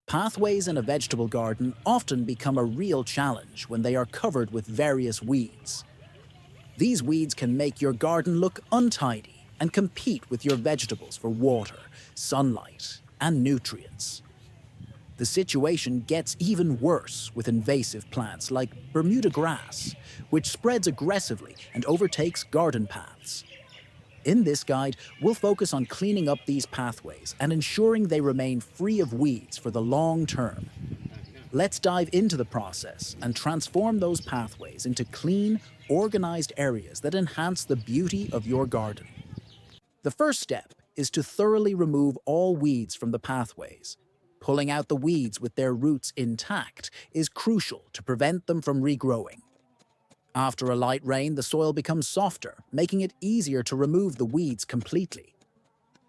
Pathways in a vegetable garden often become a real challenge when they are covered with various weeds. These weeds can make your garden look untidy and compete with your vegetables for water, sunlight, and nutrients. The situation gets even worse with invasive plants like Bermuda grass, which spreads aggressively and overtakes garden paths. In this guide, we'll focus on cleaning up these pathways and ensuring they remain free of weeds for the long term. Let's dive into the process and transform those pathways into clean, organized areas that enhance the beauty of your garden. The first step is to thoroughly remove all weeds from the pathways. Pulling out the weeds with their roots intact is crucial to prevent them from regrowing. After a light rain, the soil becomes softer, making it easier to remove the weeds completely.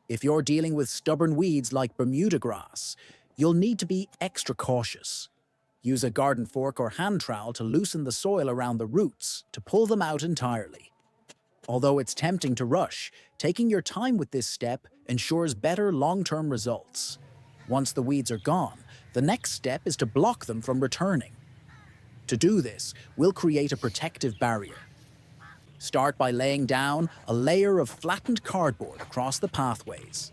If you're dealing with stubborn weeds like Bermuda grass, you'll need to be extra cautious. Use a garden fork or hand trowel to loosen the soil around the roots to pull them out entirely. Although it's tempting to rush, taking your time with this step ensures better long-term results. Once the weeds are gone, the next step is to block them from returning. To do this, we'll create a protective barrier. Start by laying down a layer of flattened cardboard across the pathways.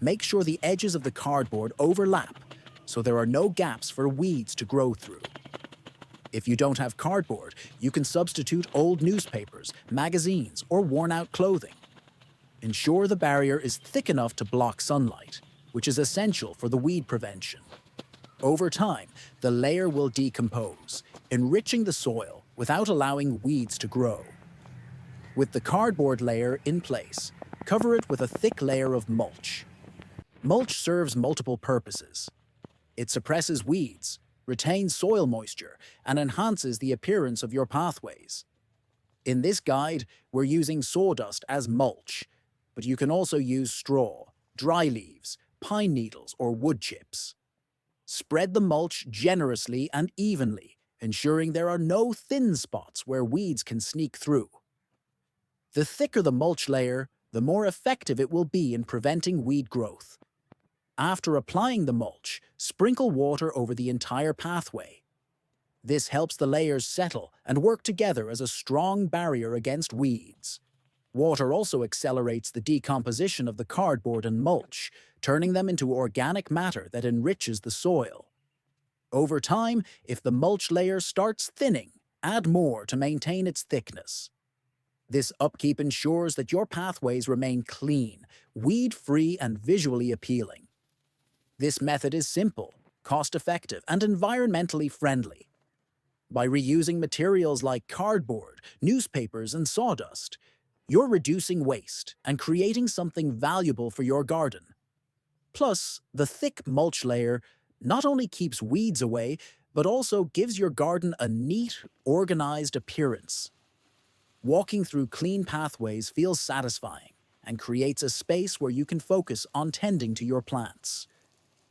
Make sure the edges of the cardboard overlap so there are no gaps for weeds to grow through. If you don't have cardboard, you can substitute old newspapers, magazines, or worn-out clothing. Ensure the barrier is thick enough to block sunlight, which is essential for the weed prevention. Over time, the layer will decompose, enriching the soil without allowing weeds to grow. With the cardboard layer in place, cover it with a thick layer of mulch. Mulch serves multiple purposes. It suppresses weeds, retains soil moisture, and enhances the appearance of your pathways. In this guide, we're using sawdust as mulch, but you can also use straw, dry leaves, pine needles, or wood chips. Spread the mulch generously and evenly, ensuring there are no thin spots where weeds can sneak through. The thicker the mulch layer, the more effective it will be in preventing weed growth. After applying the mulch, sprinkle water over the entire pathway. This helps the layers settle and work together as a strong barrier against weeds. Water also accelerates the decomposition of the cardboard and mulch, turning them into organic matter that enriches the soil. Over time, if the mulch layer starts thinning, add more to maintain its thickness. This upkeep ensures that your pathways remain clean, weed-free, and visually appealing. This method is simple, cost-effective, and environmentally friendly. By reusing materials like cardboard, newspapers, and sawdust, you're reducing waste and creating something valuable for your garden. Plus, the thick mulch layer not only keeps weeds away, but also gives your garden a neat, organized appearance. Walking through clean pathways feels satisfying and creates a space where you can focus on tending to your plants.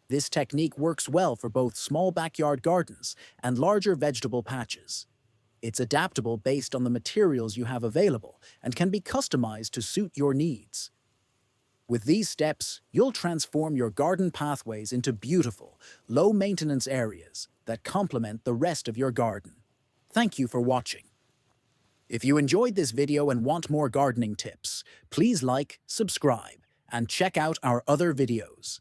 This technique works well for both small backyard gardens and larger vegetable patches. It's adaptable based on the materials you have available and can be customized to suit your needs. With these steps, you'll transform your garden pathways into beautiful, low-maintenance areas that complement the rest of your garden. Thank you for watching. If you enjoyed this video and want more gardening tips, please like, subscribe, and check out our other videos.